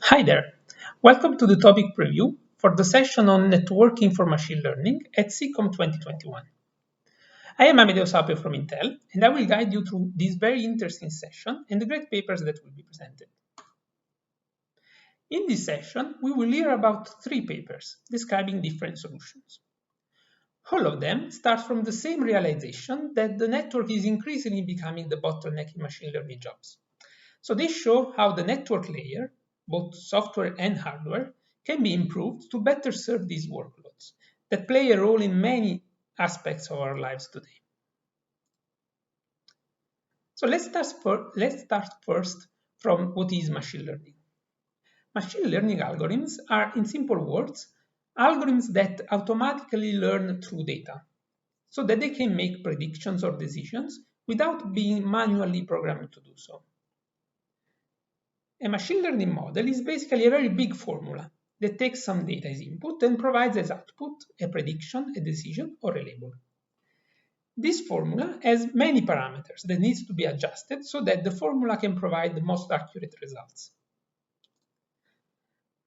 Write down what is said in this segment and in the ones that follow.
Hi there. Welcome to the topic preview for the session on networking for machine learning at SIGCOMM' 2021. I am Amedeo Sapio from Intel, and I will guide you through this very interesting session and the great papers that will be presented. In this session, we will hear about 3 papers describing different solutions. All of them start from the same realization that the network is increasingly becoming the bottleneck in machine learning jobs. So they show how the network layer, both software and hardware, can be improved to better serve these workloads that play a role in many aspects of our lives today. So let's start first from what is machine learning. Machine learning algorithms are, in simple words, algorithms that automatically learn through data so that they can make predictions or decisions without being manually programmed to do so. A machine learning model is basically a very big formula that takes some data as input and provides as output a prediction, a decision, or a label. This formula has many parameters that needs to be adjusted so that the formula can provide the most accurate results.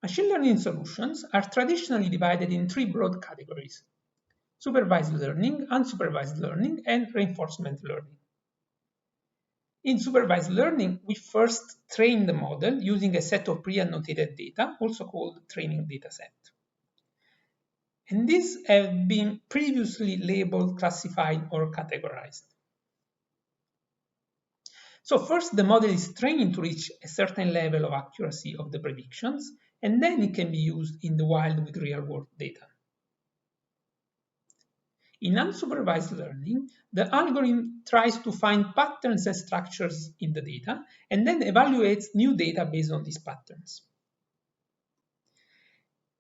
Machine learning solutions are traditionally divided in 3 broad categories: supervised learning, unsupervised learning, and reinforcement learning. In supervised learning, we first train the model using a set of pre-annotated data, also called training dataset. And these have been previously labeled, classified, or categorized. So first, the model is trained to reach a certain level of accuracy of the predictions, and then it can be used in the wild with real-world data. In unsupervised learning, the algorithm tries to find patterns and structures in the data and then evaluates new data based on these patterns.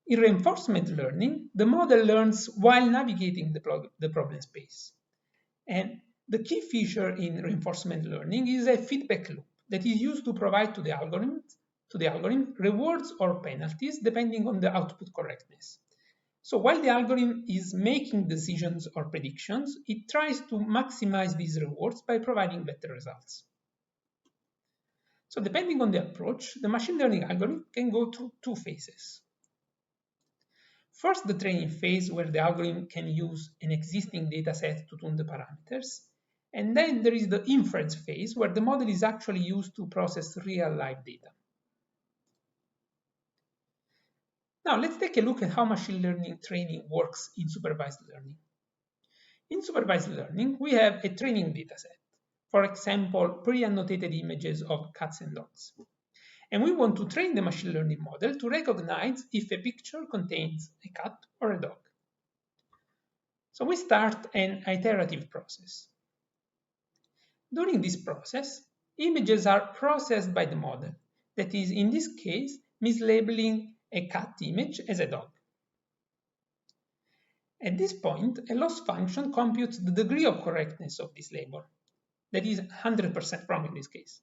In reinforcement learning, the model learns while navigating the problem space. And the key feature in reinforcement learning is a feedback loop that is used to provide to the algorithm rewards or penalties depending on the output correctness. So while the algorithm is making decisions or predictions, it tries to maximize these rewards by providing better results. So depending on the approach, the machine learning algorithm can go through 2 phases. First, the training phase, where the algorithm can use an existing dataset to tune the parameters. And then there is the inference phase, where the model is actually used to process real live data. Now let's take a look at how machine learning training works in supervised learning. In supervised learning, we have a training dataset, for example, pre-annotated images of cats and dogs. And we want to train the machine learning model to recognize if a picture contains a cat or a dog. So we start an iterative process. During this process, images are processed by the model, that is, in this case, mislabeling a cat image as a dog. At this point, a loss function computes the degree of correctness of this label, that is 100% wrong in this case.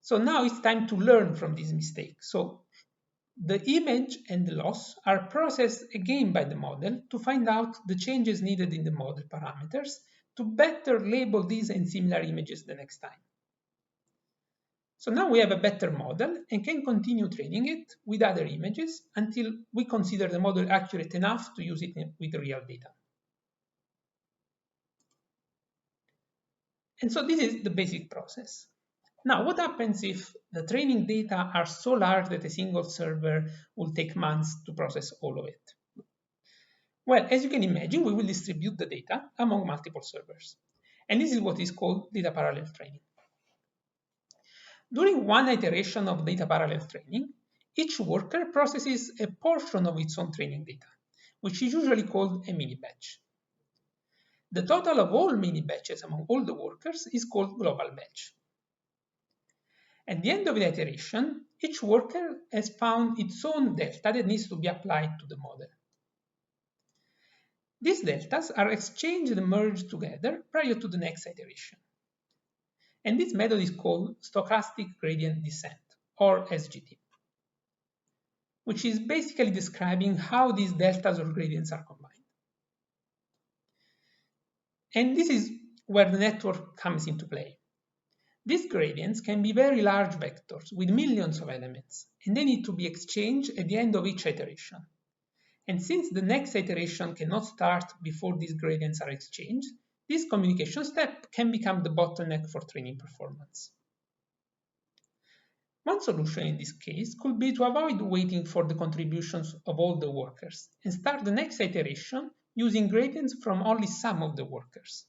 So now it's time to learn from this mistake. So the image and the loss are processed again by the model to find out the changes needed in the model parameters to better label these and similar images the next time. So now we have a better model and can continue training it with other images until we consider the model accurate enough to use it with real data. And so this is the basic process. Now, what happens if the training data are so large that a single server will take months to process all of it? Well, as you can imagine, we will distribute the data among multiple servers. And this is what is called data parallel training. During one iteration of data parallel training, each worker processes a portion of its own training data, which is usually called a mini batch. The total of all mini batches among all the workers is called global batch. At the end of the iteration, each worker has found its own delta that needs to be applied to the model. These deltas are exchanged and merged together prior to the next iteration. And this method is called stochastic gradient descent, or SGD, which is basically describing how these deltas or gradients are combined. And this is where the network comes into play. These gradients can be very large vectors with millions of elements, and they need to be exchanged at the end of each iteration. And since the next iteration cannot start before these gradients are exchanged, this communication step can become the bottleneck for training performance. One solution in this case could be to avoid waiting for the contributions of all the workers and start the next iteration using gradients from only some of the workers.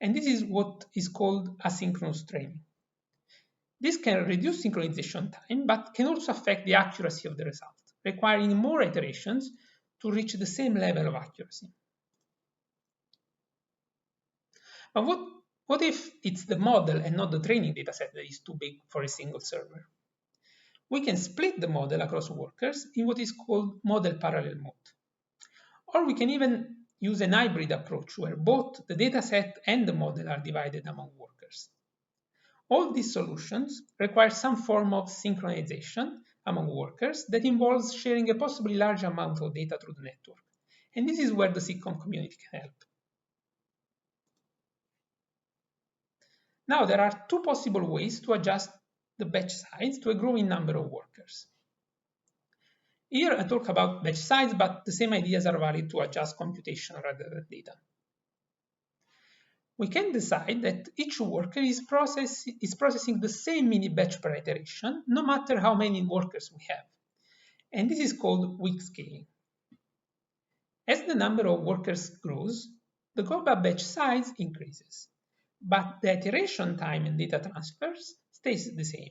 And this is what is called asynchronous training. This can reduce synchronization time, but can also affect the accuracy of the result, requiring more iterations to reach the same level of accuracy. But what if it's the model and not the training dataset that is too big for a single server? We can split the model across workers in what is called model parallel mode. Or we can even use an hybrid approach where both the dataset and the model are divided among workers. All these solutions require some form of synchronization among workers that involves sharing a possibly large amount of data through the network. And this is where the SIGCOMM community can help. Now, there are two possible ways to adjust the batch size to a growing number of workers. Here I talk about batch size, but the same ideas are valid to adjust computation rather than data. We can decide that each worker is processing the same mini batch per iteration, no matter how many workers we have. And this is called weak scaling. As the number of workers grows, the global batch size increases, but the iteration time and data transfers stays the same.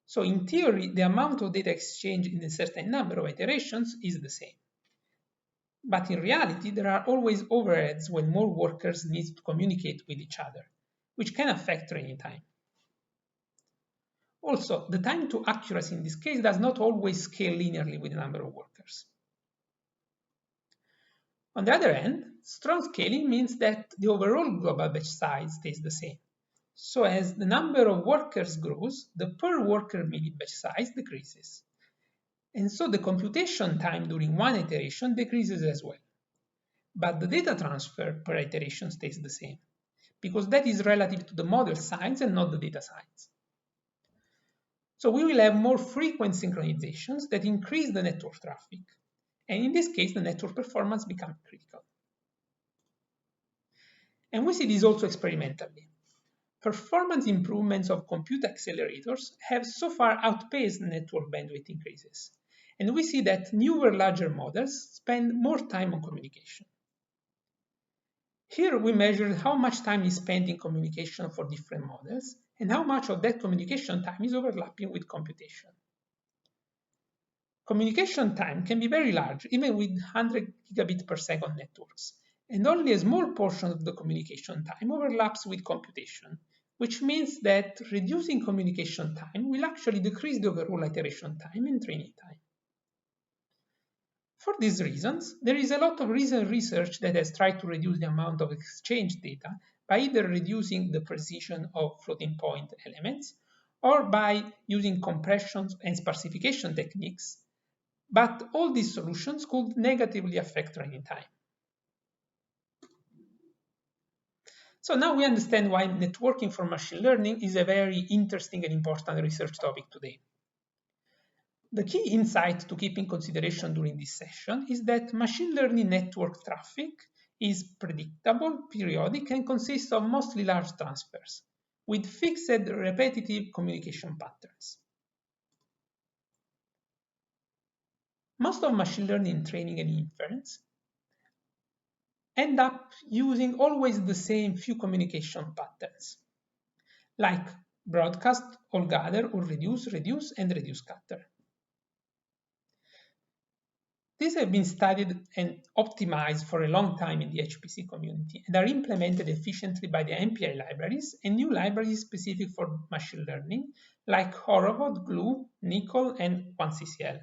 So in theory, the amount of data exchanged in a certain number of iterations is the same. But in reality, there are always overheads when more workers need to communicate with each other, which can affect training time. Also, the time to accuracy in this case does not always scale linearly with the number of workers. On the other hand, strong scaling means that the overall global batch size stays the same. So as the number of workers grows, the per worker mini batch size decreases. And so the computation time during one iteration decreases as well. But the data transfer per iteration stays the same, because that is relative to the model size and not the data size. So we will have more frequent synchronizations that increase the network traffic. And in this case, the network performance becomes critical. And we see this also experimentally. Performance improvements of compute accelerators have so far outpaced network bandwidth increases. And we see that newer, larger models spend more time on communication. Here we measured how much time is spent in communication for different models and how much of that communication time is overlapping with computation. Communication time can be very large, even with 100 gigabit per second networks, and only a small portion of the communication time overlaps with computation, which means that reducing communication time will actually decrease the overall iteration time and training time. For these reasons, there is a lot of recent research that has tried to reduce the amount of exchanged data by either reducing the precision of floating point elements or by using compressions and sparsification techniques, but all these solutions could negatively affect training time. So now we understand why networking for machine learning is a very interesting and important research topic today. The key insight to keep in consideration during this session is that machine learning network traffic is predictable, periodic, and consists of mostly large transfers with fixed repetitive communication patterns. Most of machine learning training and inference end up using always the same few communication patterns, like broadcast, all gather, or reduce, reduce, and reduce scatter. These have been studied and optimized for a long time in the HPC community and are implemented efficiently by the MPI libraries and new libraries specific for machine learning, like Horovod, Glue, Nickel, and 1CCL.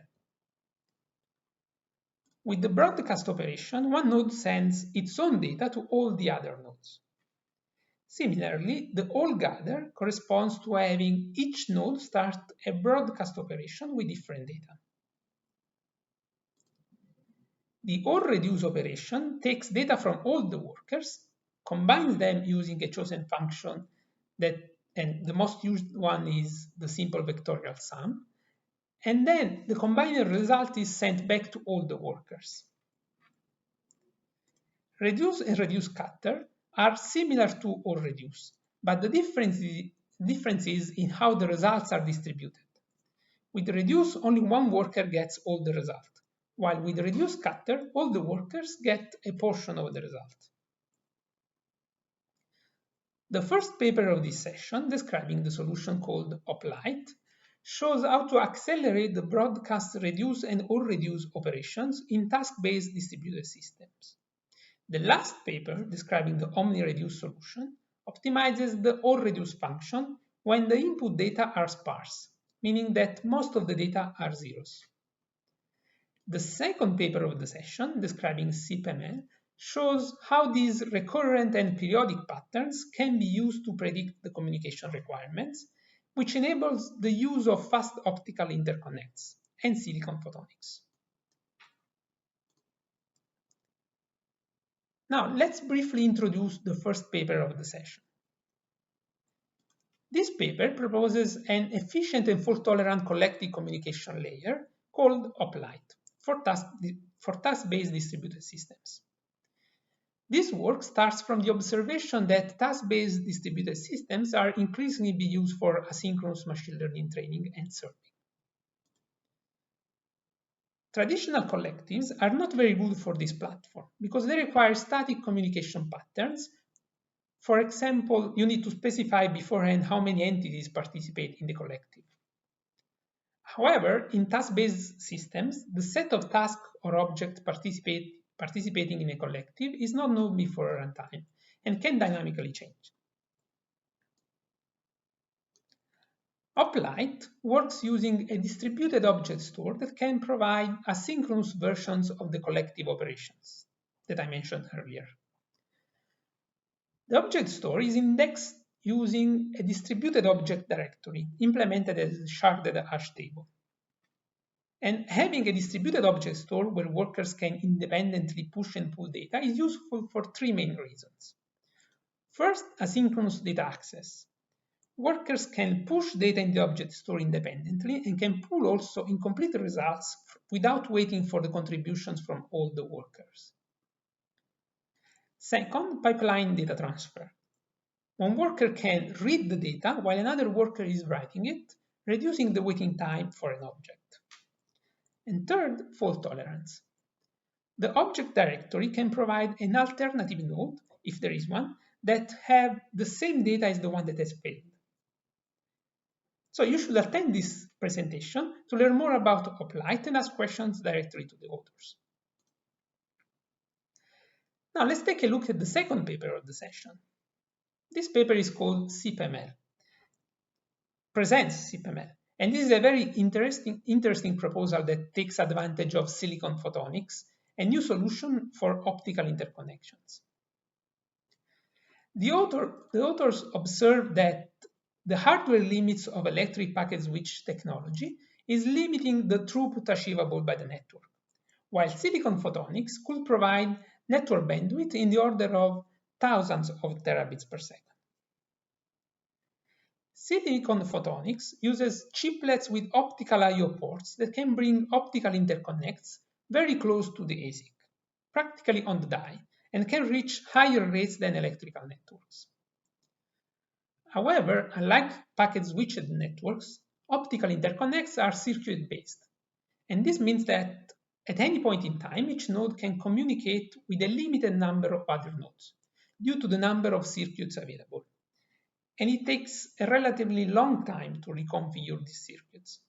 With the broadcast operation, one node sends its own data to all the other nodes. Similarly, the all gather corresponds to having each node start a broadcast operation with different data. The all reduce operation takes data from all the workers, combines them using a chosen function and the most used one is the simple vectorial sum. And then the combined result is sent back to all the workers. Reduce and reduce cutter are similar to or reduce, but the difference is in how the results are distributed. With reduce, only one worker gets all the result, while with reduce cutter, all the workers get a portion of the result. The first paper of this session, describing the solution called Hoplite, shows how to accelerate the broadcast reduce and or reduce operations in task-based distributed systems. The last paper, describing the Omni Reduce solution, optimizes the or reduce function when the input data are sparse, meaning that most of the data are zeros. The second paper of the session, describing CPML, shows how these recurrent and periodic patterns can be used to predict the communication requirements, which enables the use of fast optical interconnects and silicon photonics. Now, let's briefly introduce the first paper of the session. This paper proposes an efficient and fault-tolerant collective communication layer called Hoplite for task-based distributed systems. This work starts from the observation that task-based distributed systems are increasingly being used for asynchronous machine learning training and serving. Traditional collectives are not very good for this platform because they require static communication patterns. For example, you need to specify beforehand how many entities participate in the collective. However, in task-based systems, the set of tasks or objects participating in a collective is not known before runtime and can dynamically change. Hoplite works using a distributed object store that can provide asynchronous versions of the collective operations that I mentioned earlier. The object store is indexed using a distributed object directory implemented as a sharded hash table. And having a distributed object store where workers can independently push and pull data is useful for three main reasons. First, asynchronous data access. Workers can push data in the object store independently and can pull also incomplete results without waiting for the contributions from all the workers. Second, pipeline data transfer. One worker can read the data while another worker is writing it, reducing the waiting time for an object. And third, fault tolerance. The object directory can provide an alternative node, if there is one, that have the same data as the one that has failed. So you should attend this presentation to learn more about Hoplite and ask questions directly to the authors. Now let's take a look at the second paper of the session. This paper is called CPML, presents CPML, and this is a very interesting proposal that takes advantage of silicon photonics, a new solution for optical interconnections. The authors observed that the hardware limits of electric packet switch technology is limiting the throughput achievable by the network, while silicon photonics could provide network bandwidth in the order of thousands of terabits per second. Silicon photonics uses chiplets with optical I/O ports that can bring optical interconnects very close to the ASIC, practically on the die, and can reach higher rates than electrical networks. However, unlike packet-switched networks, optical interconnects are circuit-based, and this means that at any point in time, each node can communicate with a limited number of other nodes due to the number of circuits available, and it takes a relatively long time to reconfigure these circuits.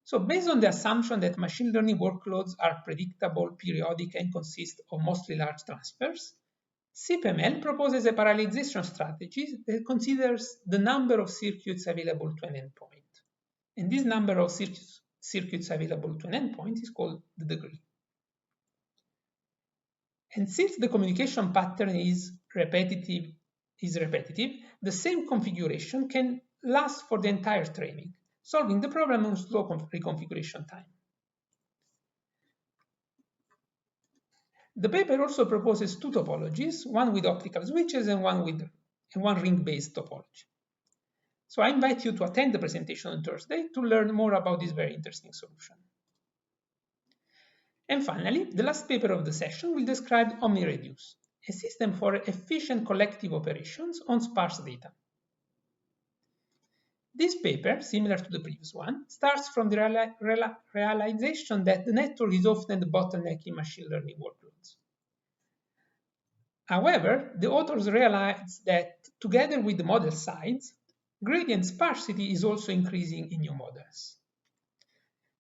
So based on the assumption that machine learning workloads are predictable, periodic, and consist of mostly large transfers, CPML proposes a parallelization strategy that considers the number of circuits available to an endpoint. And this number of circuits available to an endpoint is called the degree. And since the communication pattern is repetitive, the same configuration can last for the entire training, solving the problem on slow reconfiguration time. The paper also proposes two topologies, one with optical switches and one with and one ring-based topology. So I invite you to attend the presentation on Thursday to learn more about this very interesting solution. And finally, the last paper of the session will describe Omni Reduce, a system for efficient collective operations on sparse data. This paper, similar to the previous one, starts from the realization that the network is often the bottleneck in machine learning workloads. However, the authors realize that together with the model size, gradient sparsity is also increasing in new models.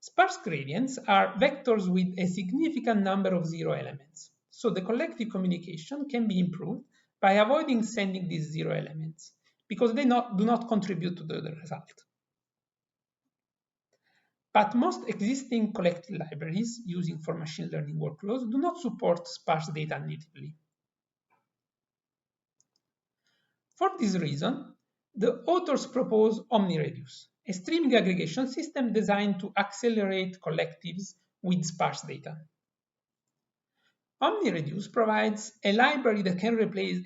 Sparse gradients are vectors with a significant number of zero elements, so the collective communication can be improved by avoiding sending these zero elements, because they do not contribute to the result. But most existing collective libraries using for machine learning workloads do not support sparse data natively. For this reason, the authors propose Omni Reduce, a streaming aggregation system designed to accelerate collectives with sparse data. Omni Reduce provides a library that can replace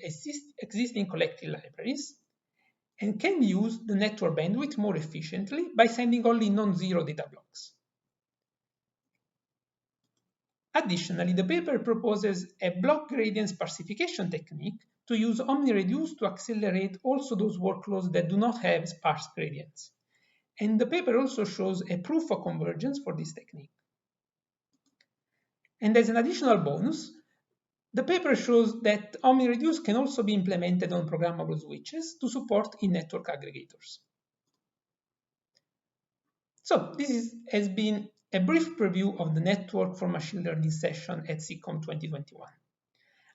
existing collective libraries and can use the network bandwidth more efficiently by sending only non-zero data blocks. Additionally, the paper proposes a block gradient sparsification technique to use Omni Reduce to accelerate also those workloads that do not have sparse gradients. And the paper also shows a proof of convergence for this technique. And as an additional bonus, the paper shows that Omni Reduce can also be implemented on programmable switches to support in-network aggregators. So this has been a brief preview of the Network for Machine Learning session at SIGCOMM' 2021.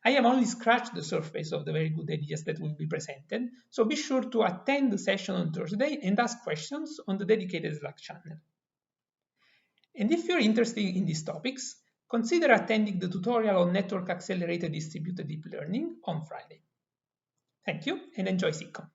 I have only scratched the surface of the very good ideas that will be presented, so be sure to attend the session on Thursday and ask questions on the dedicated Slack channel. And if you're interested in these topics, consider attending the tutorial on Network Accelerated Distributed Deep Learning on Friday. Thank you and enjoy SIGCOMM.